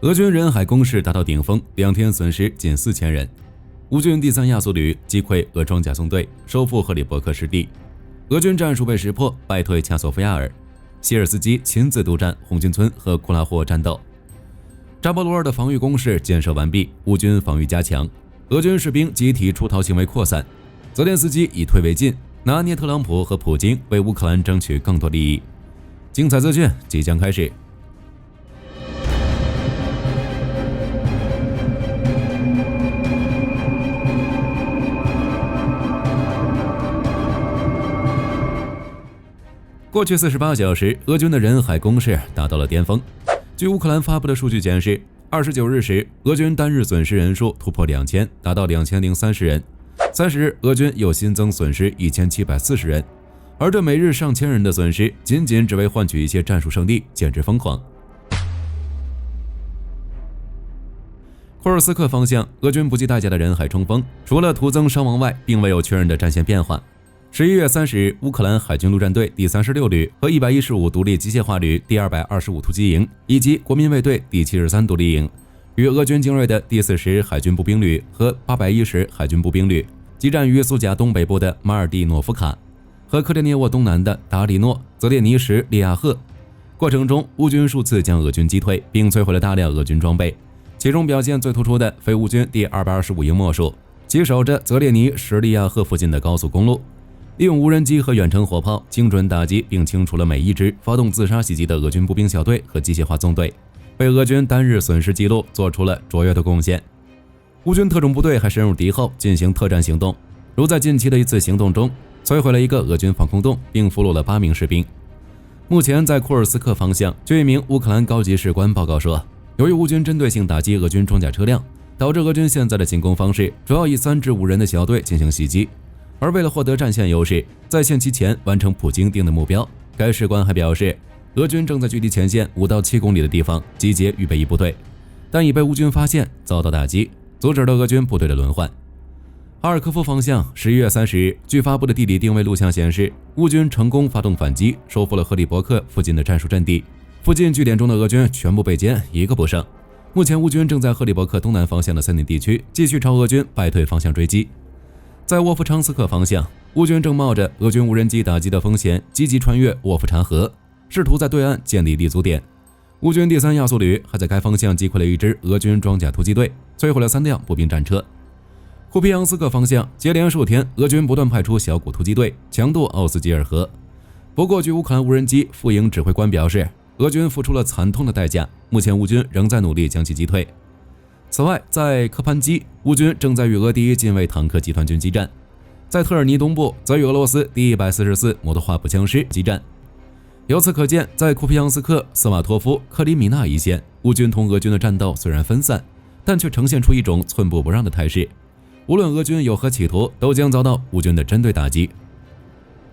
俄军人海攻势达到顶峰，2天损失近4000人。乌军第3亚速旅击溃俄装甲纵队，收复赫里伯克失地。俄军战术被识破，败退恰索夫亚尔。谢尔斯基亲自督战红军村和库拉霍战斗。扎波罗尔的防御工事建设完毕，乌军防御加强，俄军士兵集体出逃行为扩散。泽连斯基以退为进，拿捏特朗普和普京为乌克兰争取更多利益。精彩资讯即将开始。过去48小时，俄军的人海攻势达到了巅峰。据乌克兰发布的数据显示，29日时，俄军单日损失人数突破2000，达到2030人。30日，俄军又新增损失1740人，而这每日上千人的损失，仅只为换取一些战术胜利，简直疯狂。库尔斯克方向，俄军不计代价的人海冲锋，除了徒增伤亡外，并未有确认的战线变化。11月30日，乌克兰海军陆战队第36旅和115独立机械化旅第225突击营，以及国民卫队第73独立营，与俄军精锐的第40海军步兵旅和810海军步兵旅激战于苏甲东北部的马尔蒂诺夫卡和克列涅沃东南的达里诺泽列尼什利亚赫。过程中，乌军数次将俄军击退，并摧毁了大量俄军装备，其中表现最突出的非乌军第225营莫属，其守着泽列尼什利亚赫附近的高速公路，利用无人机和远程火炮精准打击并清除了每一支发动自杀袭击的俄军步兵小队和机械化纵队，为俄军单日损失记录做出了卓越的贡献。乌军特种部队还深入敌后进行特战行动，如在近期的一次行动中摧毁了一个俄军防空洞，并俘虏了8名士兵。目前在库尔斯克方向，据一名乌克兰高级士官报告说，由于乌军针对性打击俄军装甲车辆，导致俄军现在的进攻方式主要以3至5人的小队进行袭击。而为了获得战线优势，在限期前完成普京定的目标，该士官还表示，俄军正在距离前线5到7公里的地方集结预备役部队，但已被乌军发现，遭到打击，阻止了俄军部队的轮换。哈尔科夫方向11月30日，据发布的地理定位录像显示，乌军成功发动反击，收复了赫里伯克附近的战术阵地，附近据点中的俄军全部被歼，一个不剩。目前乌军正在赫里伯克东南方向的森林地区继续朝俄军败退方向追击。在沃夫昌斯克方向，乌军正冒着俄军无人机打击的风险，积极穿越沃夫查河，试图在对岸建立立足点。乌军第3亚速旅还在该方向击溃了一支俄军装甲突击队，摧毁了3辆步兵战车。库皮扬斯克方向，接连数天，俄军不断派出小股突击队强渡奥斯基尔河。不过，据乌克兰无人机副营指挥官表示，俄军付出了惨痛的代价，目前乌军仍在努力将其击退。此外，在科潘基，乌军正在与俄第1近卫坦克集团军激战；在特尔尼东部，则与俄罗斯第144摩托化步枪师激战。由此可见，在库皮扬斯克、斯瓦托夫、克里米纳一线，乌军同俄军的战斗虽然分散，但却呈现出一种寸步不让的态势。无论俄军有何企图，都将遭到乌军的针对打击。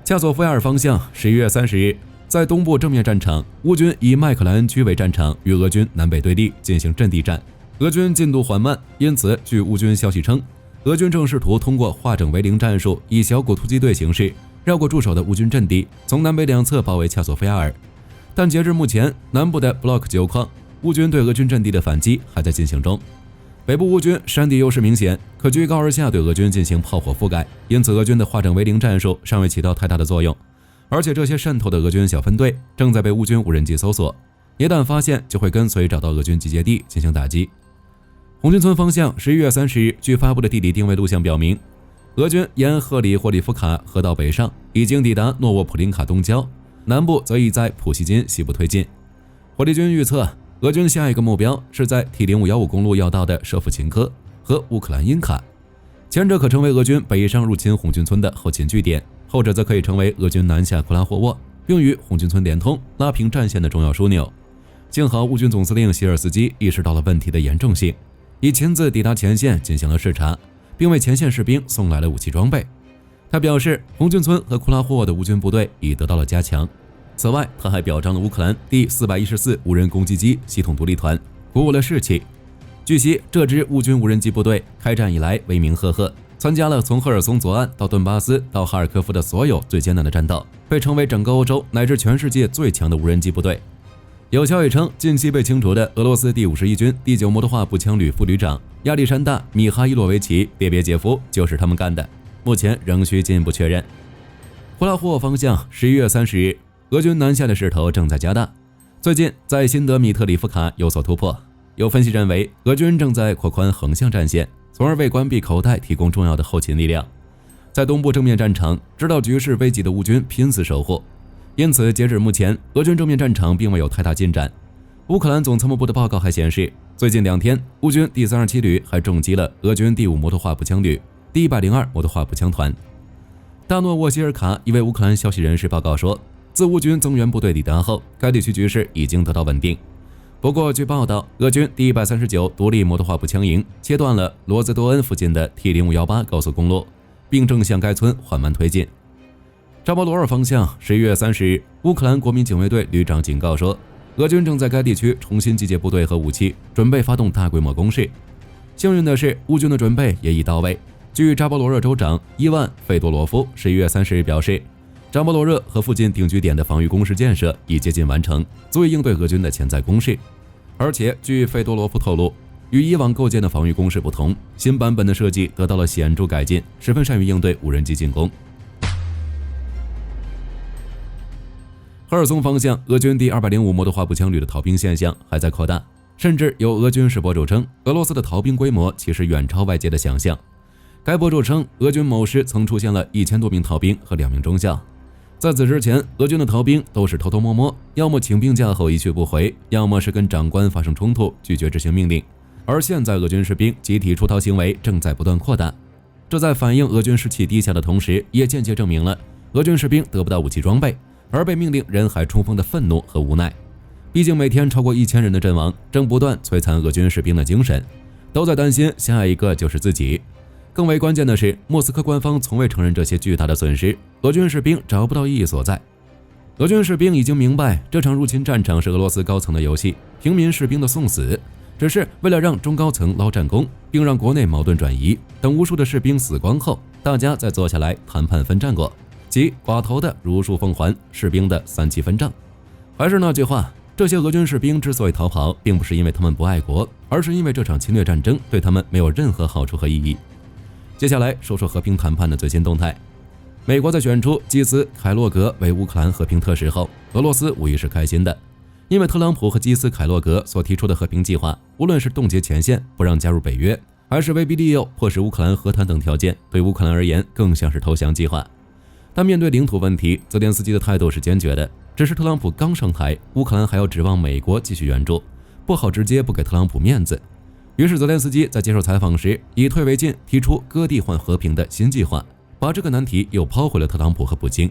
恰索夫亚尔方向11月30日，在东部正面战场，乌军以麦克兰区为战场，与俄军南北对立进行阵地战。俄军进度缓慢，因此据乌军消息称，俄军正试图通过化整为零战术，以小股突击队形式绕过驻守的乌军阵地，从南北两侧包围恰索夫亚尔。但截至目前，南部的 Block 9矿，乌军对俄军阵地的反击还在进行中。北部乌军山地优势明显，可居高而下对俄军进行炮火覆盖，因此俄军的化整为零战术尚未起到太大的作用。而且这些渗透的俄军小分队正在被乌军无人机搜索，一旦发现就会跟随找到俄军集结地进行打击。红军村方向11月30日，据发布的地理定位录像表明，俄军沿赫里霍里夫卡河道北上，已经抵达诺沃普林卡东郊，南部则已在普希金西部推进。火力军预测，俄军下一个目标是在 T0515 公路要道的舍甫琴科和乌克兰因卡，前者可成为俄军北上入侵红军村的后勤据点，后者则可以成为俄军南下库拉霍沃并与红军村连通、拉平战线的重要枢纽。幸好乌军总司令希尔斯基意识到了问题的严重性，已亲自抵达前线进行了视察，并为前线士兵送来了武器装备。他表示，红军村和库拉霍沃的乌军部队已得到了加强。此外，他还表彰了乌克兰第414无人攻击机系统独立团，鼓舞了士气。据悉，这支乌军无人机部队开战以来威名赫赫，参加了从赫尔松左岸到顿巴斯到哈尔科夫的所有最艰难的战斗，被称为整个欧洲乃至全世界最强的无人机部队。有消息称，近期被清除的俄罗斯第51军第9摩托化步枪旅副旅长亚历山大·米哈伊洛维奇·列别杰夫就是他们干的，目前仍需进一步确认。呼拉霍沃方向11月30日，俄军南下的势头正在加大。最近在辛德米特里夫卡有所突破，有分析认为，俄军正在扩宽横向战线，从而为关闭口袋提供重要的后勤力量。在东部正面战场，知道局势危急的乌军拼死守护。因此，截至目前，俄军正面战场并未有太大进展。乌克兰总参谋部的报告还显示，最近2天，乌军第327旅还重击了俄军第5摩托化步枪旅、第102摩托化步枪团。大诺沃希尔卡一位乌克兰消息人士报告说，自乌军增援部队抵达后，该地区局势已经得到稳定。不过，据报道，俄军第139独立摩托化步枪营切断了罗兹多恩附近的 T0518高速公路，并正向该村缓慢推进。扎波罗热方向11月30日，乌克兰国民警卫队旅长警告说，俄军正在该地区重新集结部队和武器，准备发动大规模攻势。幸运的是，乌军的准备也已到位。据扎波罗热州长伊万·费多罗夫11月30日表示，扎波罗热和附近定居点的防御工事建设已接近完成，足以应对俄军的潜在攻势。而且，据费多罗夫透露，与以往构建的防御工事不同，新版本的设计得到了显著改进，十分善于应对无人机进攻。赫尔松方向，俄军第205摩托化步枪旅的逃兵现象还在扩大，甚至有俄军事博主称，俄罗斯的逃兵规模其实远超外界的想象。该博主称，俄军某师曾出现了1000多名逃兵和2名中校。在此之前，俄军的逃兵都是偷偷摸摸，要么请病假后一去不回，要么是跟长官发生冲突，拒绝执行命令。而现在，俄军士兵集体出逃行为正在不断扩大，这在反映俄军士气低下的同时，也间接证明了俄军士兵得不到武器装备，而被命令人海冲锋的愤怒和无奈。毕竟每天超过1000人的阵亡，正不断摧残俄军士兵的精神，都在担心下一个就是自己。更为关键的是，莫斯科官方从未承认这些巨大的损失，俄军士兵找不到意义所在。俄军士兵已经明白，这场入侵战场是俄罗斯高层的游戏，平民士兵的送死只是为了让中高层捞战功，并让国内矛盾转移。等无数的士兵死光后，大家再坐下来谈判分战果，即寡头的如数奉还，士兵的3七分账。还是那句话，这些俄军士兵之所以逃跑，并不是因为他们不爱国，而是因为这场侵略战争对他们没有任何好处和意义。接下来说说和平谈判的最新动态。美国在选出基斯·凯洛格为乌克兰和平特使后，俄罗斯无疑是开心的，因为特朗普和基斯·凯洛格所提出的和平计划，无论是冻结前线、不让加入北约，还是威逼利诱迫使乌克兰和谈等条件，对乌克兰而言更像是投降计划。但面对领土问题，泽连斯基的态度是坚决的，只是特朗普刚上台，乌克兰还要指望美国继续援助，不好直接不给特朗普面子。于是泽连斯基在接受采访时以退为进，提出割地换和平的新计划，把这个难题又抛回了特朗普和普京。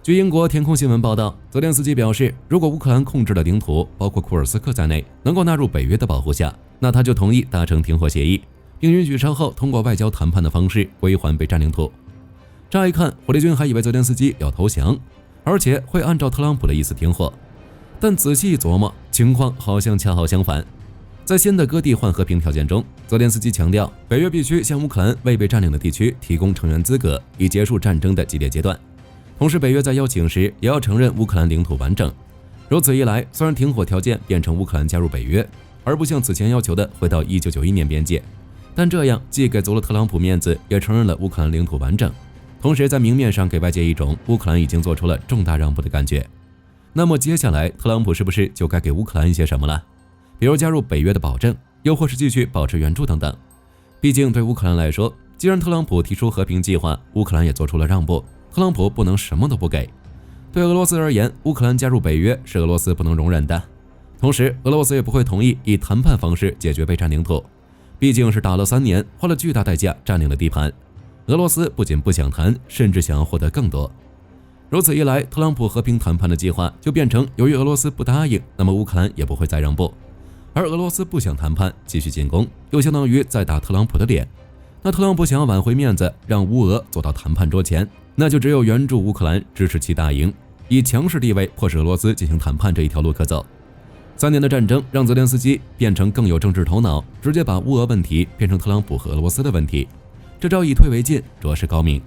据英国天空新闻报道，泽连斯基表示，如果乌克兰控制的领土包括库尔斯克在内能够纳入北约的保护下，那他就同意达成停火协议，并允许稍后通过外交谈判的方式归还被占领土。乍一看，火力军还以为泽连斯基要投降，而且会按照特朗普的意思停火。但仔细一琢磨，情况好像恰好相反。在新的割地换和平条件中，泽连斯基强调，北约必须向乌克兰未被占领的地区提供成员资格，以结束战争的激烈阶段。同时，北约在邀请时也要承认乌克兰领土完整。如此一来，虽然停火条件变成乌克兰加入北约，而不像此前要求的回到1991年边界，但这样既给足了特朗普面子，也承认了乌克兰领土完整，同时在明面上给外界一种乌克兰已经做出了重大让步的感觉。那么接下来，特朗普是不是就该给乌克兰一些什么了？比如加入北约的保证，又或是继续保持援助等等。毕竟对乌克兰来说，既然特朗普提出和平计划，乌克兰也做出了让步，特朗普不能什么都不给。对俄罗斯而言，乌克兰加入北约是俄罗斯不能容忍的。同时，俄罗斯也不会同意以谈判方式解决被占领土，毕竟是打了3年，花了巨大代价占领了地盘。俄罗斯不仅不想谈，甚至想要获得更多。如此一来，特朗普和平谈判的计划就变成，由于俄罗斯不答应，那么乌克兰也不会再让步；而俄罗斯不想谈判，继续进攻，又相当于在打特朗普的脸。那特朗普想要挽回面子，让乌俄坐到谈判桌前，那就只有援助乌克兰，支持其打赢，以强势地位迫使俄罗斯进行谈判这一条路可走。3年的战争让泽连斯基变成更有政治头脑，直接把乌俄问题变成特朗普和俄罗斯的问题，这招以退为进，着实高明。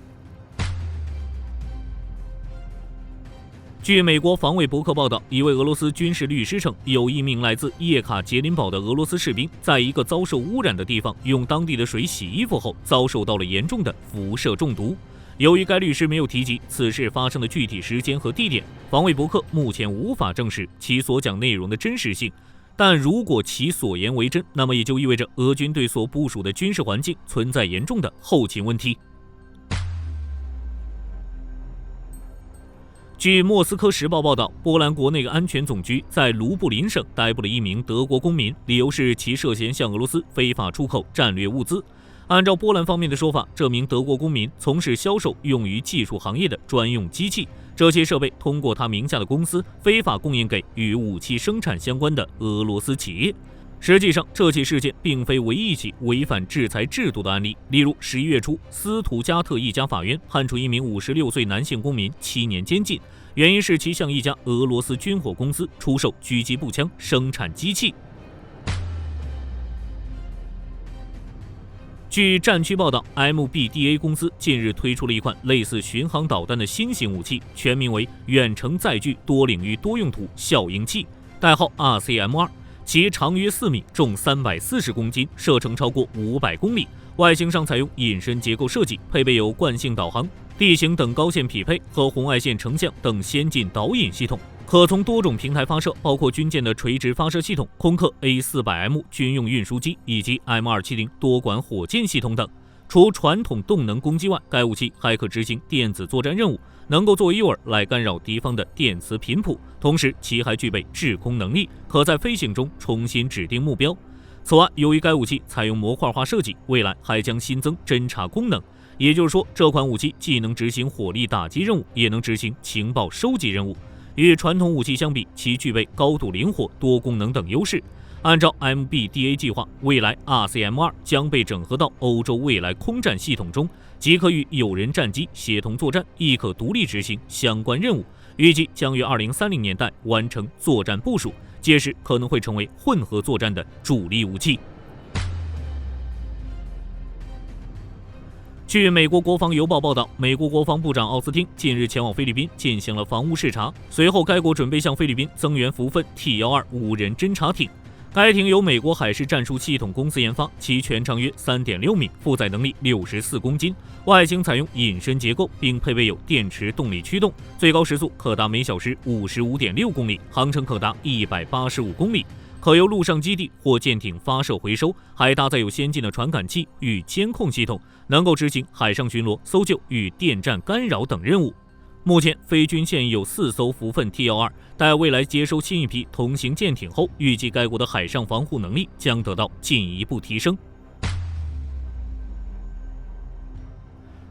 据美国防卫博客报道，一位俄罗斯军事律师称，有一名来自叶卡捷琳堡的俄罗斯士兵，在一个遭受污染的地方用当地的水洗衣服后，遭受到了严重的辐射中毒。由于该律师没有提及此事发生的具体时间和地点，防卫博客目前无法证实其所讲内容的真实性。但如果其所言为真，那么也就意味着俄军对所部署的军事环境存在严重的后勤问题。据莫斯科时报报道，波兰国内安全总局在卢布林省逮捕了一名德国公民，理由是其涉嫌向俄罗斯非法出口战略物资。按照波兰方面的说法，这名德国公民从事销售用于技术行业的专用机器，这些设备通过他名下的公司非法供应给与武器生产相关的俄罗斯企业。实际上，这起事件并非唯一一起违反制裁制度的案例。例如，11月初，斯图加特一家法院判处一名56岁男性公民7年监禁，原因是其向一家俄罗斯军火公司出售狙击步枪生产机器。据战区报道 ，MBDA 公司近日推出了一款类似巡航导弹的新型武器，全名为远程载具多领域多用途效应器，代号 RCM2。其长约4米，重340公斤，射程超过500公里。外形上采用隐身结构设计，配备有惯性导航、地形等高线匹配和红外线成像等先进导引系统，可从多种平台发射，包括军舰的垂直发射系统、空客 A400M 军用运输机以及 M270 多管火箭系统等。除传统动能攻击外，该武器还可执行电子作战任务，能够作为诱饵来干扰敌方的电磁频谱，同时其还具备制空能力，可在飞行中重新指定目标。此外，由于该武器采用模块化设计，未来还将新增侦察功能，也就是说，这款武器既能执行火力打击任务，也能执行情报收集任务。与传统武器相比，其具备高度灵活、多功能等优势。按照 MBDA 计划，未来 RCM2 将被整合到欧洲未来空战系统中，即可与友人战机协同作战，亦可独立执行相关任务。预计将于2030年代完成作战部署，届时可能会成为混合作战的主力武器。据美国国防邮报报道，美国国防部长奥斯汀近日前往菲律宾进行了防务视察，随后该国准备向菲律宾增援福分 T-12无人侦察艇。该艇由美国海事战术系统公司研发，其全长约 3.6 米，负载能力64公斤，外形采用隐身结构，并配备有电池动力驱动，最高时速可达每小时 55.6 公里，航程可达185公里，可由陆上基地或舰艇发射回收，还搭载有先进的传感器与监控系统，能够执行海上巡逻、搜救与电站干扰等任务。目前，菲军现有4艘福分 T-12，待未来接收新一批同型舰艇后，预计该国的海上防护能力将得到进一步提升。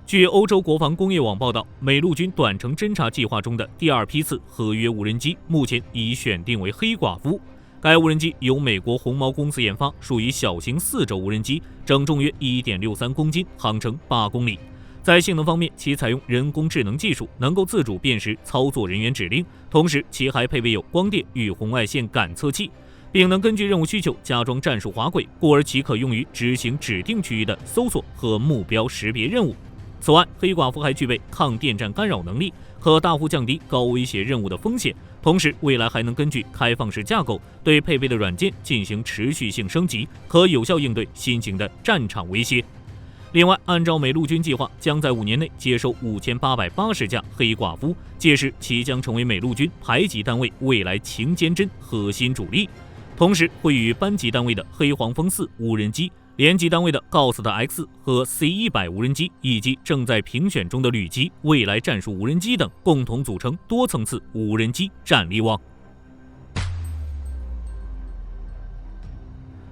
据欧洲国防工业网报道，美陆军短程侦察计划中的第2批次合约无人机，目前已选定为黑寡妇。该无人机由美国红毛公司研发，属于小型4轴无人机，整重约 1.63 公斤，航程8公里。在性能方面，其采用人工智能技术，能够自主辨识操作人员指令，同时其还配备有光电与红外线感测器，并能根据任务需求加装战术滑轨，故而其可用于执行指定区域的搜索和目标识别任务。此外，黑寡妇还具备抗电站干扰能力，可大幅降低高威胁任务的风险，同时未来还能根据开放式架构对配备的软件进行持续性升级，可有效应对新型的战场威胁。另外，按照美陆军计划，将在5年内接收5880架黑寡妇，届时其将成为美陆军排级单位未来勤监侦核心主力，同时会与班级单位的黑黄蜂4无人机、连级单位的 Ghost-X 和 C-100 无人机，以及正在评选中的旅级未来战术无人机等，共同组成多层次无人机战力网。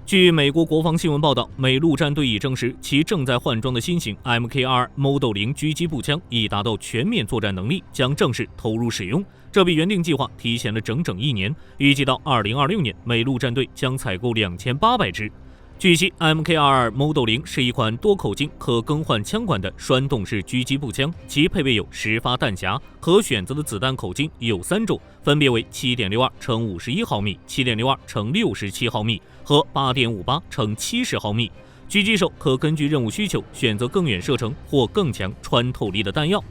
据美国国防新闻报道，美陆战队已证实，其正在换装的新型 MK22 Model 0狙击步枪已达到全面作战能力，将正式投入使用。这比原定计划提前了整整1年，预计到2026年，美陆战队将采购2800支。据悉 ，MK22 Model 0是一款多口径可更换枪管的栓动式狙击步枪，其配备有10发弹匣，可选择的子弹口径有3种，分别为 7.62 x 51毫米、7.62 x 67毫米和 8.58 x 70毫米。狙击手可根据任务需求选择更远射程或更强穿透力的弹药。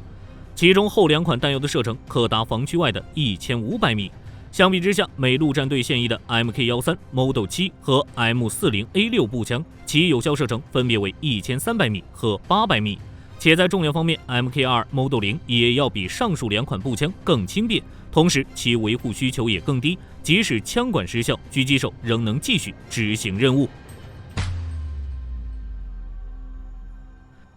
其中后2款弹药的射程可达防区外的1500米。相比之下，美陆战队现役的 Mk13、Model 7和 M40A6 步枪，其有效射程分别为1300米和800米。且在重量方面 ，Mk2 Model 0也要比上述2款步枪更轻便，同时其维护需求也更低，即使枪管失效，狙击手仍能继续执行任务。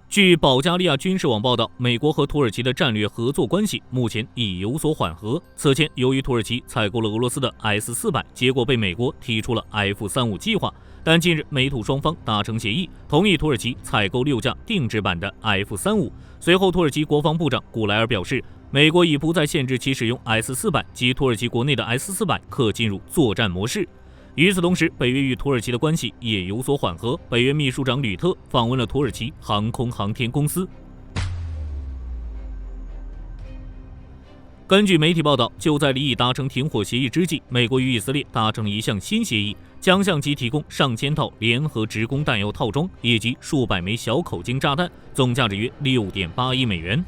据保加利亚军事网报道，美国和土耳其的战略合作关系目前已有所缓和。此前，由于土耳其采购了俄罗斯的 S-400，结果被美国提出了 F-35计划。但近日，美土双方达成协议，同意土耳其采购6架定制版的 F-35。随后，土耳其国防部长古莱尔表示，美国已不再限制其使用 S-400，及土耳其国内的 S-400可进入作战模式。与此同时，北约与土耳其的关系也有所缓和。北约秘书长吕特访问了土耳其航空航天公司。根据媒体报道，就在离已达成停火协议之际，美国与以色列达成了一项新协议，将向其提供上千套联合职工弹药套装以及数百枚小口径炸弹，总价值约6.8亿美元。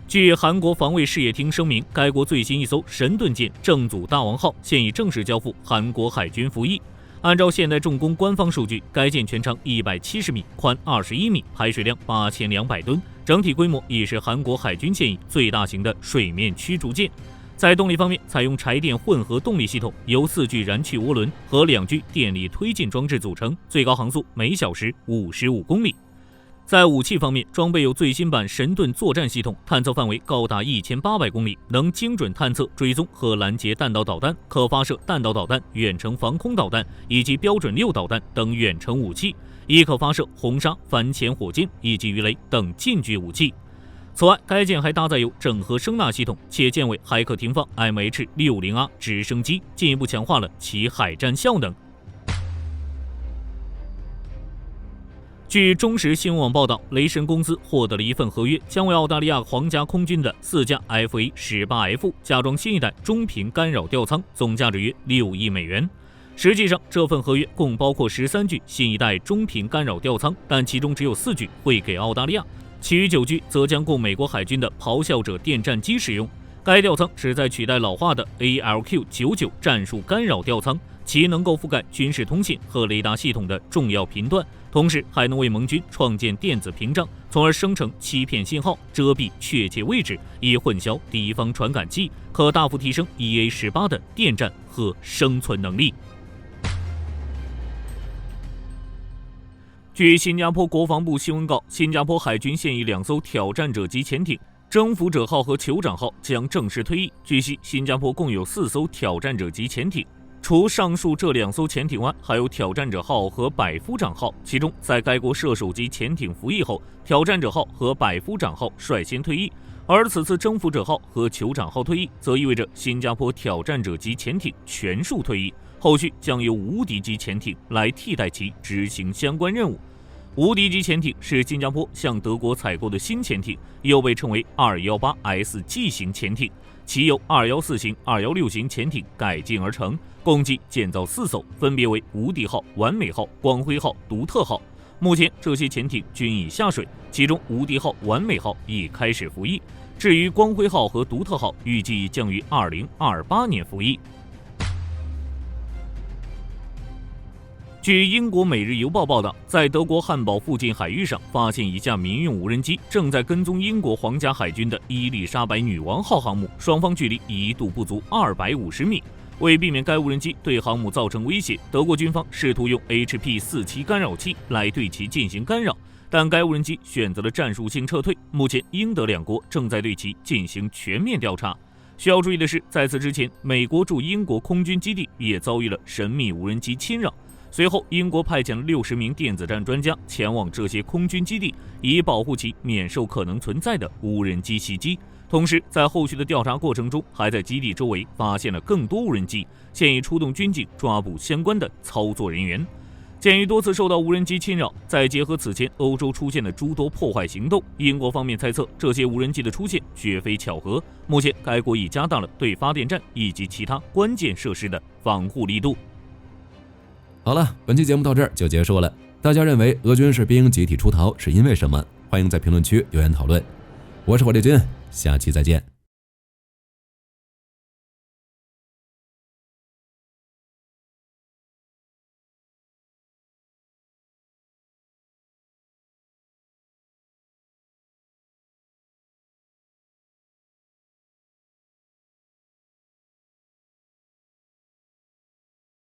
据韩国防卫事业厅声明，该国最新一艘神盾舰正祖大王号现已正式交付韩国海军服役。按照现代重工官方数据，该舰全长170米，宽21米，排水量8200吨，整体规模已是韩国海军现役最大型的水面驱逐舰。在动力方面，采用柴电混合动力系统，由4具燃气涡轮和2具电力推进装置组成，最高航速每小时55公里。在武器方面，装备有最新版神盾作战系统，探测范围高达1800公里，能精准探测、追踪和拦截弹道导弹、可发射弹道导弹、远程防空导弹以及标准6导弹等远程武器，亦可发射红鲨、反潜火箭以及鱼雷等近距武器。此外，该舰还搭载有整合声纳系统，且舰尾还可停放 MH-60R 直升机，进一步强化了其海战效能。据中时新闻网报道，雷神公司获得了一份合约，将为澳大利亚皇家空军的4架 FA-18F 加装新一代中频干扰吊舱，总价值约6亿美元。实际上，这份合约共包括13具新一代中频干扰吊舱，但其中只有4具会给澳大利亚，其余9具则将供美国海军的咆哮者电战机使用。该吊舱旨在取代老化的 ALQ-99 战术干扰吊舱，其能够覆盖军事通信和雷达系统的重要频段，同时还能为盟军创建电子屏障，从而生成欺骗信号，遮蔽确切位置，以混淆敌方传感器，可大幅提升 EA-18的电战和生存能力。据新加坡国防部新闻稿，新加坡海军现役2艘挑战者级潜艇征服者号和酋长号将正式退役。据悉，新加坡共有4艘挑战者级潜艇，除上述这2艘潜艇外，还有挑战者号和百夫长号。其中，在该国射手级潜艇服役后，挑战者号和百夫长号率先退役，而此次征服者号和酋长号退役，则意味着新加坡挑战者级潜艇全数退役，后续将由无敌级潜艇来替代其执行相关任务。无敌级潜艇是新加坡向德国采购的新潜艇，又被称为 218SG 型潜艇，其由214型、216型潜艇改进而成，共计建造4艘，分别为无敌号、完美号、光辉号、独特号。目前这些潜艇均已下水，其中无敌号、完美号已开始服役，至于光辉号和独特号预计将于2028年服役。据英国《每日邮报》报道，在德国汉堡附近海域上发现一架民用无人机正在跟踪英国皇家海军的伊丽莎白女王号航母，双方距离一度不足250米。为避免该无人机对航母造成威胁，德国军方试图用 HP-47 干扰器来对其进行干扰，但该无人机选择了战术性撤退。目前，英德2国正在对其进行全面调查。需要注意的是，在此之前，美国驻英国空军基地也遭遇了神秘无人机侵扰。随后，英国派遣了60名电子战专家前往这些空军基地，以保护其免受可能存在的无人机袭击。同时，在后续的调查过程中，还在基地周围发现了更多无人机，现已出动军警抓捕相关的操作人员。鉴于多次受到无人机侵扰，再结合此前欧洲出现的诸多破坏行动，英国方面猜测这些无人机的出现绝非巧合。目前，该国已加大了对发电站以及其他关键设施的防护力度。好了，本期节目到这儿就结束了。大家认为俄军士兵集体出逃是因为什么？欢迎在评论区留言讨论。我是火力军，下期再见。